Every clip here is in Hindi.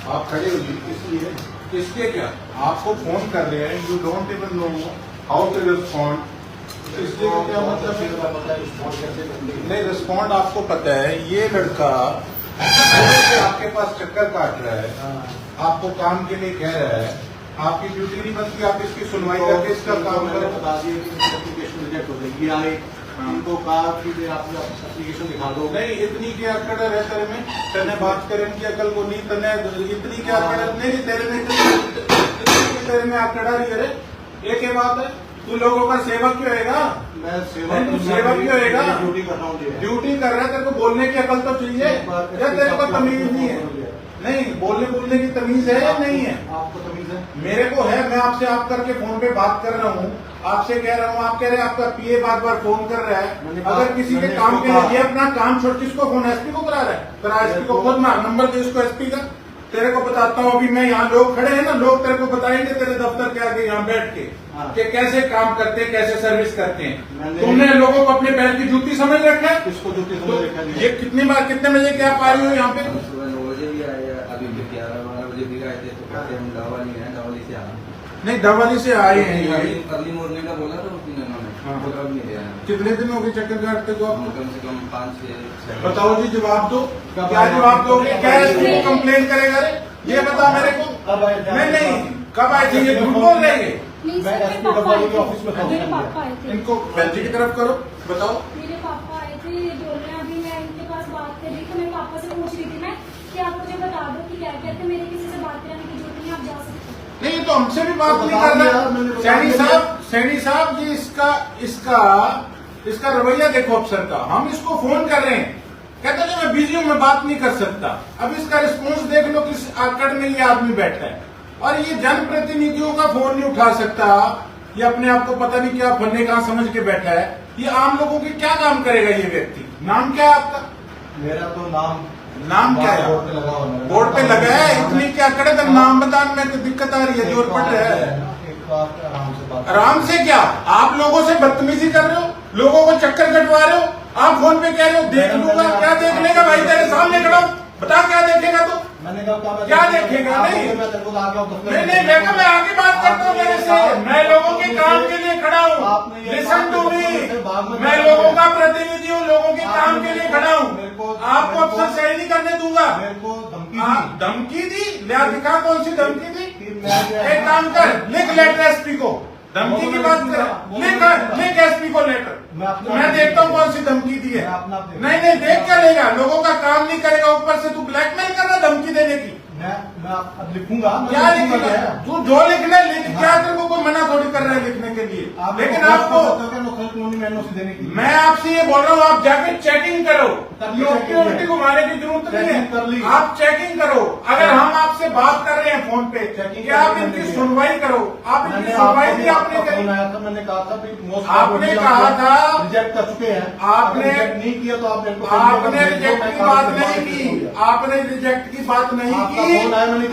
आप खड़े हो जी, इसलिए इसके क्या आपको फोन कर रहे हैं, you don't even know how to respond. इसलिए क्या मतलब नहीं, रिस्पॉन्ड आपको पता है। ये लड़का आपके पास चक्कर काट रहा है, आपको काम के लिए कह रहा है, आपकी ड्यूटी नहीं बनती, आप इसकी सुनवाई करके इसका काम करो। बता दिए कि एप्लीकेशन रिजेक्ट हो गई, आए इनको कहा कि आप एप्लीकेशन दिखा दो। नहीं, इतनी क्या अकड़ है तेरे में, तेने बात करें की अकल को नहीं, तने इतनी क्या अकड़ नहीं तेरे में, तेरे में अकड़ रही है। एक ही बात है, तू लोगों का सेवक क्यों होएगा? मैं सेवक क्यों होएगा? ड्यूटी कर रहा हूँ। ड्यूटी कर रहा है, तेरे को बोलने की अकल तो चाहिए या तेरे को तमीज नहीं है? नहीं, बोलने की तमीज है या नहीं है? आपको तमीज है? मेरे को है। मैं आपसे आप करके फोन पे बात कर रहा हूँ, आपसे कह रहा हूँ, आप कह रहे हैं आपका पीए बार बार फोन कर रहा है। अगर किसी के काम के लिए अपना काम छोड़, किसको फोन एसपी को करा रहा है? करा एसपी को खुद ना नंबर दे इसको एसपी का। तेरे को बताता हूँ, अभी मैं यहाँ लोग खड़े हैं ना, लोग तेरे को बताएंगे तेरे दफ्तर के आगे यहाँ बैठ के कि कैसे काम करते हैं, कैसे सर्विस करते हैं। तुमने लोगों को अपने पैर की जूती समझ रखा है? किसको जूती समझ रखा है? ये कितने बजे क्या आप आ रही हो यहाँ पे? सुबह 9 बजे भी आए, अभी भी 11-12 बजे भी आए थे, तो कहते हम डावाली है, डावाली से आए। नहीं, डवाली से आए हैं। अर्ली मॉर्निंग का बोला था उन्होंने, वो अब नहीं दिया। कितने दिन हो गए चक्कर काटते को आपको? कम से कम 5-6। बताओ जी, जवाब दो। क्या जवाब दोगे? क्या एसपी को कंप्लेन करेगा? रे ये बता मेरे को। नहीं, कब आए थे? ये झूठ बोल रहे हैं। मैं एसपी डब्बाली के ऑफिस में था। मेरे पापा आए थे। इनको बेंच की तरफ करो, बताओ। मेरे पापा आए थे, ये बोल रहे हैं, अभी मैं इनके पास बात कर रही थी, मेरे पापा से पूछ रही थी मैं कि आप मुझे बता दो कि क्या कहते, मेरे किसी से बात कराने की जरूरत नहीं, आप जा सकते हो। नहीं, तो हमसे भी बात नहीं करना। सैनी साहब जी, इसका रवैया देखो अफसर का। हम इसको फोन कर रहे हैं, कहते हैं मैं बिजी हूं, मैं बात नहीं कर सकता। अब इसका रिस्पॉन्स देख लो, किस आकड़ में ये आदमी बैठा है। और ये जनप्रतिनिधियों का फोन नहीं उठा सकता, ये अपने आप को पता नहीं क्या फन्ने कहां समझ के बैठा है। ये आम लोगों की क्या काम करेगा ये व्यक्ति? नाम क्या है आपका? मेरा तो नाम क्या है? बोर्ड पे लगा हुआ है। बोर्ड पे लगा है, इतनी क्या करे? तो नाम बताने में तो दिक्कत आ रही है, जोर पड़ रहा है। आराम से क्या? आप लोगों से बदतमीजी कर रहे हो, लोगों को चक्कर कटवा रहे हो। आप फोन पे कह रहे हो देख लूंगा, क्या देख लेगा भाई? तेरे सामने खड़ा हूं, बता क्या देखेगा? तो मैंने कहा क्या देखेगा? नहीं, मैं तेरे को आगे मैं आगे बात करता हूँ मेरे से। मैं लोगों के काम के लिए खड़ा हूँ। लिसन टू मी, मैं लोगों का प्रतिनिधि हूँ, लोगों के काम के लिए खड़ा हूँ। आपको अफसर सही नहीं करने दूंगा। मेरे को धमकी दी? लिया दिखा, कौन सी धमकी दी? एक काम कर, लिख लेटर एसपी को। धमकी की बात कर, लिख एसपी को लेटर। मैं देखता हूँ कौन सी धमकी दी है। नहीं, देख क्या लेगा? लोगों का काम नहीं करेगा, ऊपर से तू ब्लैकमेल कर रहा धमकी देने की। मैं अब लिखूंगा। क्या लिखेगा? तू जो लिखना है लिख। क्या तेरे को कोई मना थोड़ी कर रहा है लिखने के लिए? लेकिन आपको देने की मैं आपसे ये बोल रहा हूँ, आप जाके चेकिंग करो। उल्टी को मारने की जरूरत नहीं है, आप चेकिंग करो। अगर हम आपसे बात कर रहे हैं फोन पे, क्या आप इनकी सुनवाई करो? आप इनकी सुनवाई भी आपने करी। मैंने कहा था आपने कहा था रिजेक्ट कर चुके हैं। आपने नहीं किया तो आपने रिजेक्ट की बात नहीं की। आपने रिजेक्ट की बात नहीं की।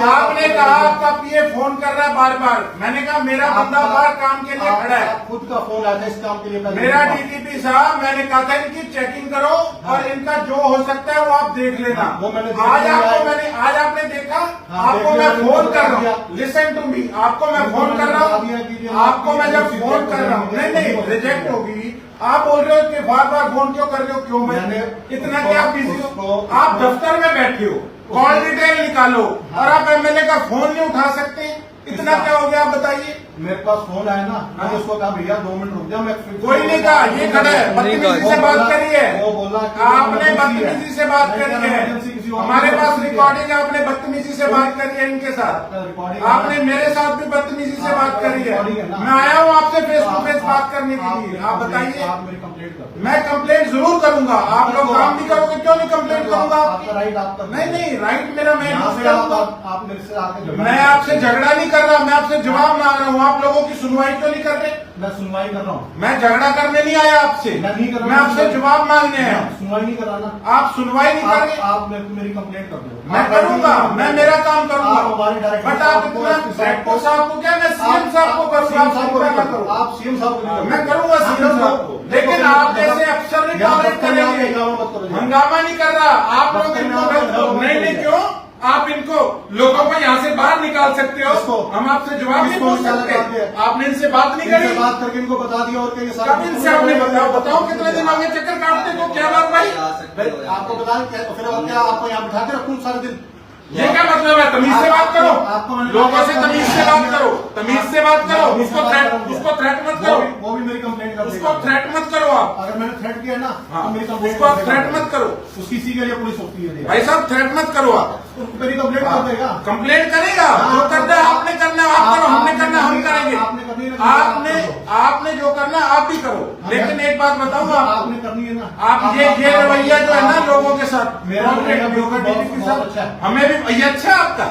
आपने कहा आपका पीए फोन कर रहा है बार बार। मैंने कहा मेरा बंदा बाहर काम के लिए खड़ा है। खुद का फोन आया था इस काम के लिए। मेरा डीटीपी साहब, मैंने कहा था इनकी चेकिंग करो और इनका जो हो सकता है वो आप देख लेना। वो मैंने आज आपने देखा। आपको मैं फोन कर रहा हूँ, लिसन टू मी, आपको मैं फोन कर रहा हूँ। आपको मैं जब फोन कर रहा हूँ, नहीं रिजेक्ट होगी। आप बोल रहे हो कि बार बार फोन क्यों कर रहे हो? क्यों? मैं इतना क्या बिजी हो? आप दफ्तर में बैठे हो, कॉल डिटेल निकालो और आप एमएलए का फोन नहीं उठा सकते? इतना क्या हो गया आप बताइए? मेरे पास फोन आया ना, मैंने उसको कहा भैया 2 मिनट रुक जाओ। मैं कोई नहीं कहा, ये खड़ा है, बदतमीजी से बात करी है। वो बोला आपने बदतमीजी से बात करी है। हमारे पास रिकॉर्डिंग है, आपने बदतमीजी से बात करी है इनके साथ। आपने मेरे साथ भी बदतमीजी से बात करी है। मैं आया हूँ आपसे फेस टू फेस बात करने के लिए। आप बताइए। आप मेरी कंप्लेंट कर। मैं कंप्लेंट जरूर करूंगा। आप लोग काम नहीं करोगे, क्यों नहीं कंप्लेंट करूंगा? आपका राइट आपका नहीं, राइट मेरा मैं आप मेरे से आके मैं आपसे झगड़ा नहीं कर रहा, मैं आपसे जवाब मांग रहा हूँ। आप लोगों की सुनवाई क्यों नहीं कर रहे? मैं सुनवाई कर रहा हूँ। मैं झगड़ा करने नहीं आया आपसे, मैं नहीं कर रहा हूँ। मैं आपसे जवाब मांगने आया हूँ। सुनवाई नहीं कराना। आप सुनवाई नहीं कर रहे। आप मेरे को मेरी कंप्लेंट कर दो। मैं करूंगा, मैं मेरा काम करूंगा। हमारे डायरेक्टर बट आप इतना डायरेक्टर साहब को क्या, मैं सीएम साहब को करूंगा। आप सीएम साहब को मैं करूंगा सीएम साहब को। लेकिन आप जैसे अफसर नहीं टॉलरेट करेंगे। हंगामा नहीं कर रहा आप लोग। नहीं क्यों? आप इनको लोगों को यहाँ से बाहर निकाल सकते हो। किसको? हम आपसे जवाब नहीं किसको पूछ निकाला सकते। जाते हैं? आपने इनसे बात नहीं इनसे करी। बात करके इनको बता दिया और कहीं कब इनसे आपने बताओ कितने दिन हो गए चक्कर काटते को? क्या बात भाई? आ सकते हो यहाँ आपको पे। बता फिर अब क्या आपको यहाँ बिठा के रखूँ सारे दिन? ये क्या मतलब है? तमीज से बात करो, आपको मैंने लोगों से तमीज से बात करो, तमीज से बात करो। उसको थ्रेट मत करो, वो भी मेरी कंप्लेंट कर उसको थ्रेट मत करो आप। अगर मैंने थ्रेट किया ना हाँ, तो मेरी कंप्लेंट उसको आप थ्रेट मत करो। उसकी इसी के लिए पुलिस होती है भाई साहब थ्रेट मत करो आप। मेरी कंप्लेंट कर देगा। कंप्लेंट करेगा, जो करना है आपने करना, आप करो, हमने करना हम करेंगे। आपने जो करना आप भी करो। लेकिन एक बात बताऊंगा, आपने करनी है ना। आप ये रवैया जो है ना लोगों के साथ, मेरा रवैया भी बहुत अच्छा है। हमें भी ये अच्छा है आपका,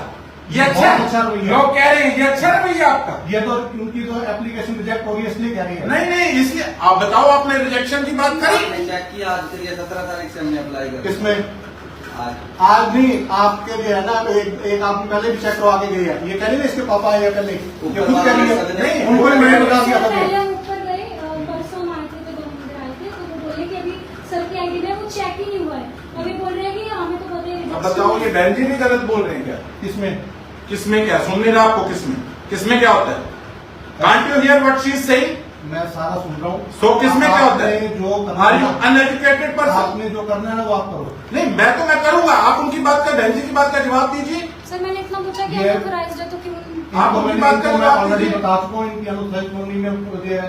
ये अच्छा बहुत अच्छा है। रवैया। लोग कह रहे हैं ये अच्छा रवैया आपका। ये तो उनकी तो एप्लीकेशन रिजेक्ट होगी इसलिए कह रही है। नहीं इसलिए आप बताओ, आपने रिजेक्शन की बात करी? आपने चेक किया आज के लिए 17 तारीख से हमने अप्लाई कर किसमें? आज आज नहीं, आपके लिए है ना एक आप पहले भी चेक करवा के गई है। ये कह रही है इसके पापा आए पहले, ये खुद कह रही है। नहीं उनको भी मैंने बता दिया था। पहले ऊपर गए, परसों हम आए थे तो 2 मंदिर आए थे, तो वो बोले कि अभी सर की आईडी में वो चेक ही नहीं हुआ है। अभी बोल रहे हैं कि हमें तो पता ही अब बताओ, ये बहन जी भी गलत बोल रहे हैं क्या? किसमें क्या सुन नहीं रहा आपको? किसमें क्या होता है? Can't you here what she is saying? मैं सारा सुन रहा हूँ। सो किसमें क्या होता है? आपने जो करना आर यू है, अनएजुकेटेड पर्सन? आपने जो करना है ना वो आप करो। नहीं मैं करूंगा। आप उनकी बात का, बहन जी की बात का जवाब दीजिए। सर मैंने इतना पूछा कि ये- अनऑथराइज्ड है तो क्यों? आप इनको उनकी मैंने बात का मैं जवाब ऑलरेडी दीजिए। बता चुका हूँ। इनकी अनुसार कॉलोनी में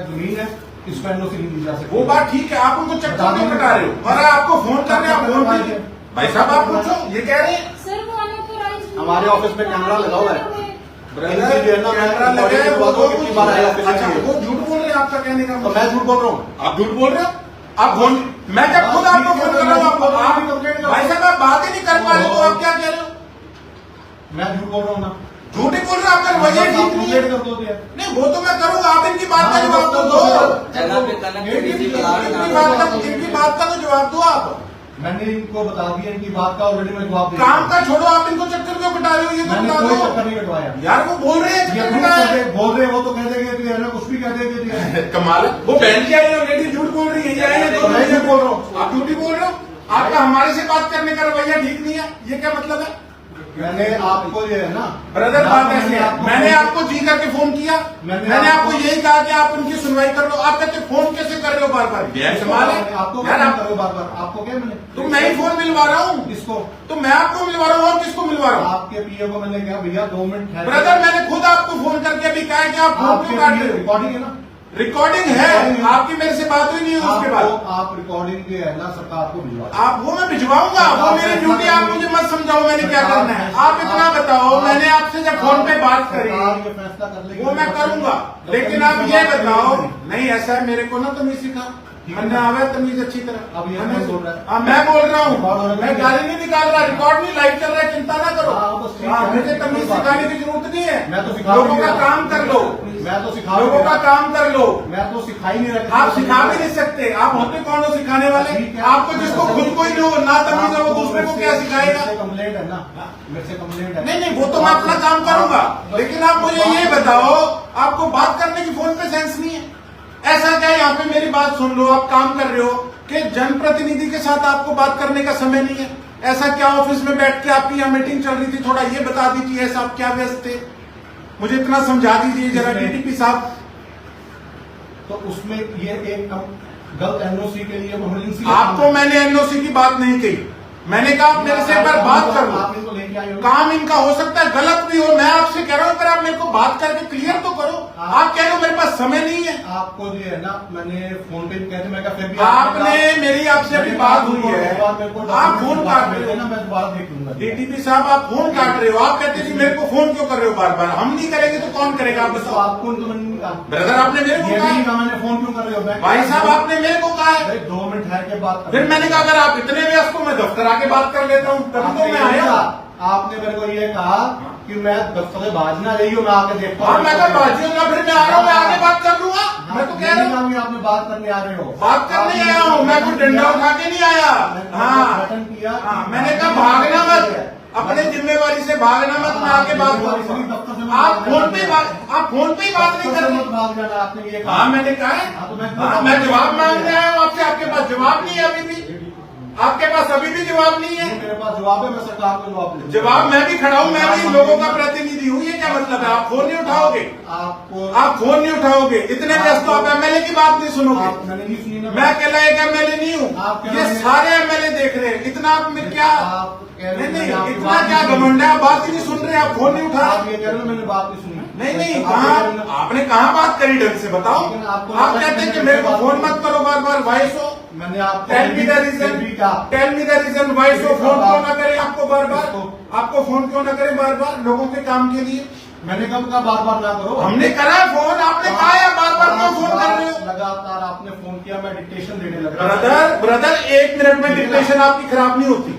जमीन है, इसको एनओसी नहीं दी जा सकती। वो बात ठीक है, आप उनको चक्कर क्यों कटा रहे हो? और आपको फोन कर रहे हैं, आप फोन कीजिए। भाई साहब आप पूछो, ये कह रहे हैं सर वो अनऑथराइज्ड हमारे ऑफिस में कैमरा लगा हुआ है। ब्रदर, इनकी जो है ना, कैमरा मैं लगे रिकॉर्डिंग वो करवा दूं कितनी बार आया ऑफिस में। अच्छा, वो झूठ बोल रहे हैं आपका कहने का तो मतलब? मैं झूठ बोल रहा हूँ? आप झूठ बोल रहे हो? आप फोन, मैं जब खुद आपको फोन कर रहा हूँ आपको, आप भाई साहब आप बात ही नहीं कर पा रहे तो आप क्या कह रहे हो? मैं झूठ बोल रहा हूँ ना। झूठ ही बोल रहे हो, आपका रवैया ठीक नहीं है। कंप्लेंट कर दो दिया। नहीं वो तो मैं करूंगा, आप इनकी बात का जवाब तो दो। जगह पे कनेक्टिविटी इनकी बात का तो जवाब दो आप। मैंने इनको बता दिया इनकी बात का ऑलरेडी मैं जवाब दे काम का छोड़ो, आप इनको चक्कर क्यों कटा रहे हो? ये तो मैंने बता कोई दो चक्कर नहीं कटवाया। यार। वो बोल रहे हैं ये चक्कर खुद कटा कहते- है। बोल रहे वो तो कह देंगे कि है ना कुछ भी कह देंगे। कमाल है। वो बहन जी आई ऑलरेडी झूठ बोल रही है, ये आई है तो मैं झूठ बोल रहा हूँ। आप झूठी बोल रहे हो। आपका हमारे से बात करने का रवैया ठीक नहीं है, ये क्या मतलब है? मैंने आपको ये है ना ब्रदर बात ऐसी है, मैंने आपको जी करके फोन किया, मैंने आपको यही कहा कि आप उनकी सुनवाई कर लो। आप कहते फोन कैसे कर रहे हो बार बार? सवाल है आपको यार। फोन करो बार बार। आपको क्या मैंने तो मैं ही फोन मिलवा रहा हूँ। किसको? तो मैं आपको मिलवा रहा हूँ और किसको मिलवा रहा हूँ? आपके पीए को मैंने कहा भैया 2 मिनट ठहर। ब्रदर मैंने खुद आपको फोन करके अभी कहा है कि आप फोन क्यों काट रहे हो? रिकॉर्डिंग है ना। रिकॉर्डिंग है, आपकी मेरे से बात हुई नहीं है उसके बाद। आप रिकॉर्डिंग के है ना सरकार को भिजवा। आप वो मैं भिजवाऊंगा, वो मेरी ड्यूटी। आप मुझे मत समझाओ मैंने क्या करना है। आप इतना बताओ, मैंने आपसे जब फोन पे बात करी ये फैसला कर लेगी वो मैं करूंगा, लेकिन आप ये बताओ। नहीं ऐसा है, मेरे को ना तमीज सिखा, मैंने आवे तमीज अच्छी तरह। अब ये मैं बोल रहा है। हाँ मैं बोल रहा हूँ, रिकॉर्ड मैं गाली नहीं निकाल रहा, रिकॉर्ड नहीं लाइव चल रहा है, चिंता ना करो। हाँ, बस ठीक है। हाँ, मुझे तमीज सिखाने की जरूरत नहीं है। मैं तो सिखा लोगों भी का नहीं रहा। काम कर लो, मैं तो सिखा भी लोगों नहीं का रहा। काम कर लो। मैं तो सिखा ही नहीं रहा। आप सिखा भी नहीं सकते, आप होते कौन हो सिखाने वाले? ठीक है। आपको जिसको खुद को ही ना तमीज है वो दूसरे को क्या सिखाएगा? मेरे से कंप्लेंट है ना, मेरे से कंप्लेंट है। नहीं वो तो मैं अपना काम करूंगा, लेकिन आप मुझे ये बताओ, आपको बात करने की फोन पे सेंस नहीं है? ऐसा क्या यहाँ पे मेरी बात सुन लो, आप काम कर रहे हो कि जनप्रतिनिधि के साथ आपको बात करने का समय नहीं है? ऐसा क्या ऑफिस में बैठ के आपकी यहाँ मीटिंग चल रही थी, थोड़ा ये बता दीजिए ऐसा आप क्या व्यस्त थे? मुझे इतना समझा दीजिए जरा डीटीपी साहब। तो उसमें ये एक गलत एनओसी के लिए इमरजेंसी। आपको मैंने एनओसी की बात नहीं कही, मैंने कहा आप मेरे से एक बार बात कर लो। आप इनको लेके आए हो। काम इनका हो सकता है गलत भी हो, मैं आपसे कह रहा हूं, पर आप मेरे को बात करके क्लियर तो करो। आप कह रहे हो मेरे पास समय नहीं है। आपको जो है ना, मैंने फोन पे कहते मैं फिर भी आपने मेरी आपसे अभी बात हुई है, आप फोन काट रहे हो ना, मैं दोबारा देख लूंगा। डीटीपी साहब आप फोन काट रहे हो, आप कहते जी मेरे को फोन क्यों कर रहे हो बार बार? हम नहीं करेंगे तो कौन करेगा? आप तो बताओ। आपको तो मैंने नहीं कहा। ब्रदर आपने मेरे को ये भी कहा नहीं है। कहा मैंने फोन क्यों कर रहे हो। भाई साहब आपने मेरे को कहा है। भाई 2 मिनट ठहर के बात फिर मैंने कहा अगर आप इतने व्यस्त हो मैं दफ्तर आके बात कर लेता हूँ, तभी तो मैं आया। आपने मेरे को ये कहा कि मैं दफ्तर से बाज ना रही हूँ, मैं आके देखता हाँ मैं कहा बाजी होगा, फिर मैं आ रहा हूँ, मैं आगे बात कर लूंगा। मैं तो कह रहा हूँ आपने बात करने आ रहे हो। बात करने आया हूँ, मैं कोई डंडा उठा के नहीं आया। हाँ गठन किया। हाँ, मैंने कहा भागना मत, अपने जिम्मेवारी से भागना मत, मैं आके बात करूंगा। आप फोन पे ही बात नहीं कर रहे। भाग जाना आपने ये कहा। हाँ मैंने कहा है, हाँ, तो हाँ मैं जवाब मांगने आया हूँ आपसे, आपके पास जवाब नहीं है अभी भी। आपके पास अभी भी जवाब नहीं है? मेरे पास जवाब है, मैं सरकार को जवाब दूंगा। जवाब मैं भी खड़ा हूँ, मैं भी इन लोगों का प्रतिनिधि हूँ। ये क्या मतलब है? आप फोन नहीं उठाओगे? आप फोन नहीं उठाओगे? इतने व्यस्त तो आप एमएलए की बात नहीं सुनोगे? मैंने नहीं सुनी ना। मैं अकेला एक एमएलए नहीं हूँ, ये सारे एमएलए देख रहे हैं। इतना आप में क्या नहीं, इतना क्या घमंड है? आप बात ही नहीं सुन रहे, आप फोन नहीं उठा आप रहे। ये कह रहे हो मैंने बात नहीं सुनी। नहीं, कहाँ आपने कहाँ बात करी ढंग से बताओ? आप कहते हैं कि मेरे को फोन मत करो बार बार, वॉइस हो। मैंने आपको tell me the reason voice हो। फोन क्यों ना करे आपको बार बार? आपको फोन क्यों ना करे बार बार लोगों के काम के लिए? मैंने कब कहा बार बार ना करो? हमने करा फोन, आपने कहा है बार बार क्यों फोन कर रहे हो? लगातार आपने फोन किया, मैं डिक्टेशन देने लगा। ब्रदर 1 मिनट में डिक्टेशन आपकी खराब नहीं होती।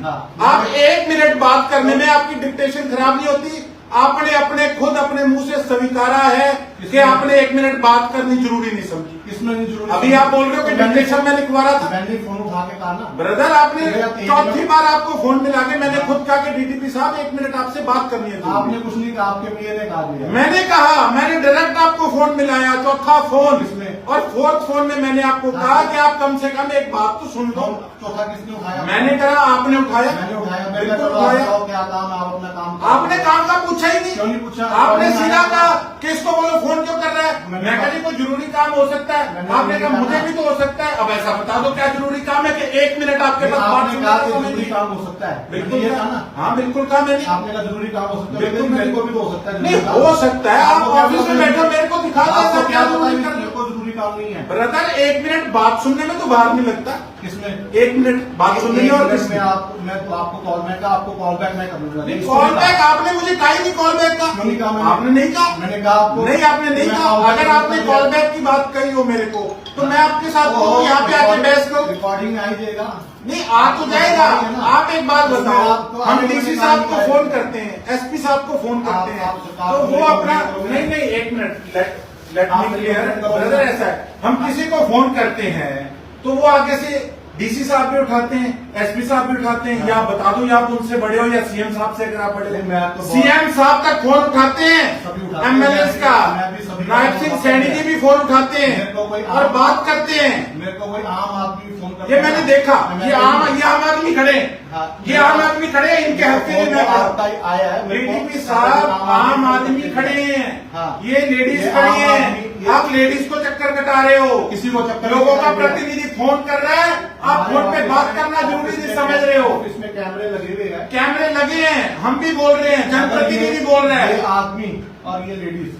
आप 1 मिनट बात करने में आपकी डिक्टेशन खराब नहीं होती। आपने अपने खुद अपने मुंह से स्वीकारा है कि आपने 1 मिनट बात करनी जरूरी नहीं समझी। किसमें नहीं जरूरी? अभी आप बोल रहे हो कि डिक्टेशन में लिखवा रहा था। मैंने फोन उठा के कहा ना ब्रदर, आपने चौथी बार आपको फोन मिला के मैंने खुद कहा कि डीटीपी साहब 1 मिनट आपसे बात करनी है। आपने कुछ नहीं कहा, आपके पीए ने कहा दिया। मैंने कहा, मैंने डायरेक्ट आपको फोन मिलाया, चौथा फोन किसमें? और 4th फोन में मैंने आपको कहा कि आप कम से कम एक बात तो सुन लो। चौथा किसने उठाया? मैंने कहा, आपने उठाया? मैंने उठाया। बिल्कुल उठाया। क्या काम है? आप अपना काम करो। आपने काम का पूछा ही नहीं। क्यों नहीं पूछा? आपने सीधा कहा कि इसको बोलो फोन क्यों कर रहा है? मैं कहा जी कोई जरूरी काम हो सकता है। आपने कहा मुझे भी तो हो सकता है। अब ऐसा बता दो क्या जरूरी काम है कि 1 मिनट आपके पास बात आपने कहा कि जरूरी काम हो सकता है। बिल्कुल ये था ना? हाँ बिल्कुल कहा मैंने। आपने कहा जरूरी काम हो सकता है। बिल्कुल, मेरे को भी तो हो सकता है। नहीं हो सकता है। आप ऑफिस में बैठो, मेरे को दिखा दो ऐसा क्या जरूरी कर मेरे को जरूरी काम नहीं है। ब्रदर 1 मिनट बात सुनने में तो बाहर नहीं लगता। किसमें? 1 मिनट बात सुनने में और किसमें? मैं तो आपको कॉल बैक आपको कॉल बैक मैं करूंगा। कॉल बैक आपने मुझे कहा ही नहीं। कॉल बैक का क्यों नहीं कहा? आपने नहीं कहा। मैंने कहा आपको नहीं, आपने नहीं कहा। अगर आपने कॉल बैक की बात कही हो मेरे को तो मैं आपके साथ यहाँ पे आके बहस करूँ। रिकॉर्डिंग आ ही जाएगा। नहीं आ तो जाएगा। आप एक बात बताओ, हम डीसी साहब को फोन करते हैं, एसपी साहब को फोन करते हैं, तो वो अपना नहीं 1 minute let me clear brother. ऐसा है, हम किसी को फोन करते हैं तो वो आगे से डीसी साहब भी उठाते हैं, एसपी साहब भी उठाते हैं। या बता दो या आप उनसे बड़े हो या सीएम साहब से अगर आप बड़े हो, सीएम साहब तक फोन उठाते हैं। एमएलए का नायब सिंह सैनी जी भी फोन उठाते हैं और बात करते हैं। मेरे को कोई आम आदमी फोन करता ये मैंने देखा। ये आम आदमी खड़े हैं। ये आम आदमी खड़े हैं, इनके हक के लिए मैं आया है। डीटीपी साहब आम आदमी खड़े हैं, ये लेडीज खड़ी हैं। आप लेडीज को चक्कर कटा रहे हो। किसी को चक्कर? लोगों का प्रतिनिधि फोन कर रहा है, आप फोन पे बात करना जरूरी नहीं समझ रहे हो। इसमें कैमरे लगे हुए हैं। कैमरे लगे हैं, हम भी बोल रहे हैं, जनप्रतिनिधि बोल रहे ये हैं। आदमी और ये लेडीज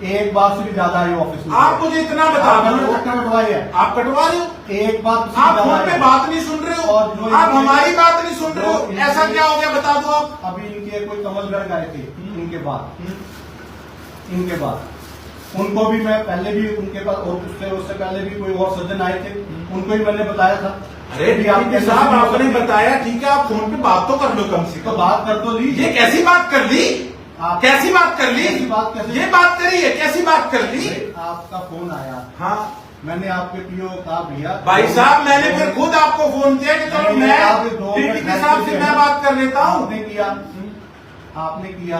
एक बार से भी ज्यादा आई ऑफिस में। आप मुझे इतना बता दो, चक्कर कटवाई है। आप कटवा रहे हो? एक बार आप फोन पे बात नहीं सुन रहे हो, आप हमारी बात नहीं सुन रहे हो। ऐसा क्या हो गया बता दो आप। अभी इनके कोई कमल गर्ग आए थे, इनके बाद उनको भी मैं पहले भी उनके पास और उससे पहले भी कोई और सज्जन आए थे, उनको भी मैंने बताया था। अरे डीटीपी साहब आपने बताया ठीक है, आप फोन पे बात तो कर लो कम से तो कम। बात कर तो ली। ये कैसी बात कर ली? कैसी बात कर ली? कैसी बात? कैसे ये बात करी है, कैसी बात कर ली? आपका फोन आया, हाँ मैंने आपके पीओ कहा भैया भाई साहब, मैंने फिर खुद आपको फोन किया कि चलो मैं डीटीपी साहब से मैं बात कर लेता हूँ। आपने किया,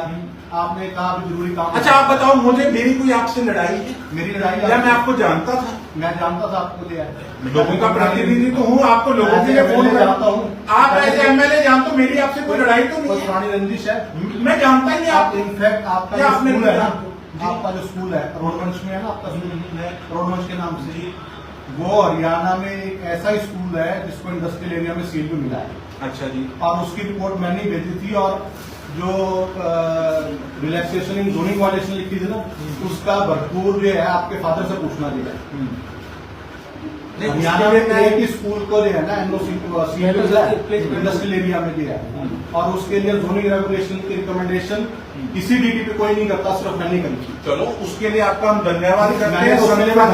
आपने कहा अभी जरूरी काम। अच्छा आप बताओ मुझे, मेरी कोई आपसे लड़ाई है? मेरी लड़ाई या मैं आपको जानता था? मैं जानता था आपको लिया। लोगों का प्रतिनिधि तो हूँ, आपको लोगों के लिए फोन जानता हूँ। आप ऐसे एमएलए जानते हो, मेरी आपसे कोई लड़ाई तो नहीं है। पुरानी रंजिश है, मैं जानता ही नहीं। आप इनफैक्ट आपका क्या जो आपने स्कूल है ना, जी। आपका जो स्कूल है रोडवंश में है ना, आपका स्कूल है रोडवंश के नाम से, वो हरियाणा में एक ऐसा स्कूल है जिसको इंडस्ट्रियल एरिया में सील भी मिला है। अच्छा जी। और उसकी रिपोर्ट मैंने ही भेजी थी, और जो रिलैक्सेशन इन जोनिंग वायलेशन लिखी थी ना, उसका भरपूर जो है आपके फादर से पूछना दिया। हरियाणा में एक ही स्कूल को जो है ना एनओसी इंडस्ट्रियल एरिया में दिया है, और उसके लिए जोनिंग रेगुलेशन की रिकमेंडेशन किसी डीटीपी कोई नहीं करता, सिर्फ मैंने करी। चलो उसके लिए आपका हम धन्यवाद करते हैं। धन्यवाद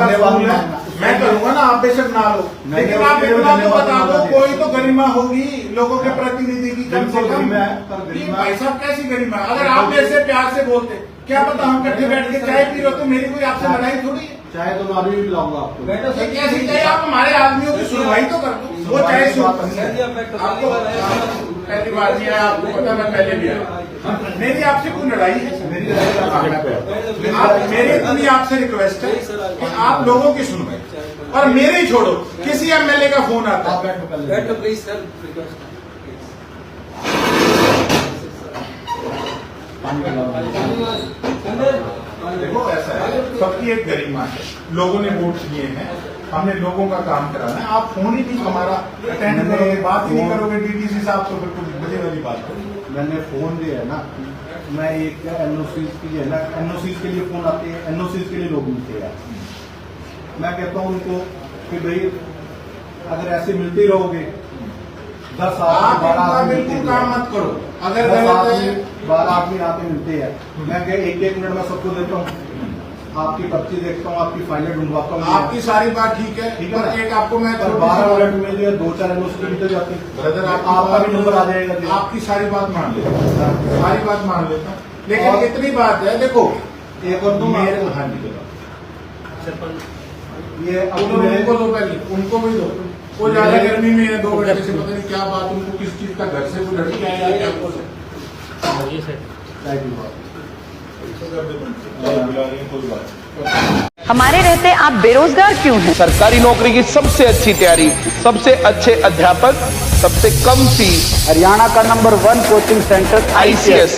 मैं करूंगा ना, आप बेशक ना लो, लेकिन आप इतना तो बता दो, कोई तो गरिमा होगी लोगों के प्रतिनिधि की कम से कम। भाई साहब कैसी गरिमा? अगर आप ऐसे प्यार से बोलते, क्या पता हम इकट्ठे बैठ के चाय पी रहे तो मेरी कोई आपसे लड़ाई थोड़ी है। चाहे तो मैं अभी भी पिलाऊंगा आपको। कैसी चाहे? आप हमारे आदमियों की सुनवाई तो कर दो। वो चाहे आपको पहली बार नहीं आया, आपको पता मैं पहले भी आया। मेरी आपसे कोई लड़ाई है? मेरी लड़ाई मेरी इतनी आपसे रिक्वेस्ट है कि आप लोगों की सुनवाई और मेरे ही छोड़ो, किसी एमएलए का फोन आता आप है। बैठो पहले बैठो प्लीज सर, रिक्वेस्ट पानी पिलाओ। देखो ऐसा है, सबकी एक गरिमा है, लोगों ने वोट दिए हैं, हमने लोगों का काम कराना है। आप फोन ही नहीं हमारा अटेंड करोगे, बात ही नहीं करोगे डीडीसी साहब तो बिल्कुल मजे वाली बात है। मैंने फोन दिया है ना, मैं एक एनओसी की है ना, एनओसी के लिए फोन आते हैं, एनओसी के लिए लोग मिलते हैं। मैं कहता हूँ उनको कि भाई अगर ऐसे मिलते ही रहोगे 10 आप आदमी 12 इनका आदमी बिल्कुल मिलते काम हैं, मत करो, अगर 10 गलत आदमी है 12 आदमी आते मिलते हैं। मैं कह 1-1 मिनट में सबको देता हूँ, आपकी पर्ची देखता हूँ, आपकी फाइलें ढूंढवाता हूँ। आपकी सारी बात ठीक है, ठीक है पर ना? एक आपको मैं पर 12 मिनट में जो है 2-4 एनओसी मिलते जाते हैं। ब्रदर आपका भी नंबर आ जाएगा। आपकी सारी बात मान लेता हूं, सारी बात मान लेता हूं, लेकिन और- इतनी बात है, देखो एक और दो मेरे आपको- हाँ जी बताओ। ये अब उनको मेरे- उनको दो पहले, उनको भी दो। वो ज्यादा गर्मी में है, 2 घंटे से पता नहीं क्या बात, उनको किस चीज का घर से कोई लड़की आया है क्या कुछ है। Thank you, boss. कोई बात हमारे रहते आप बेरोजगार क्यों हैं? सरकारी नौकरी की सबसे अच्छी तैयारी, सबसे अच्छे अध्यापक, सबसे कम फीस, हरियाणा का नंबर 1 कोचिंग सेंटर ICS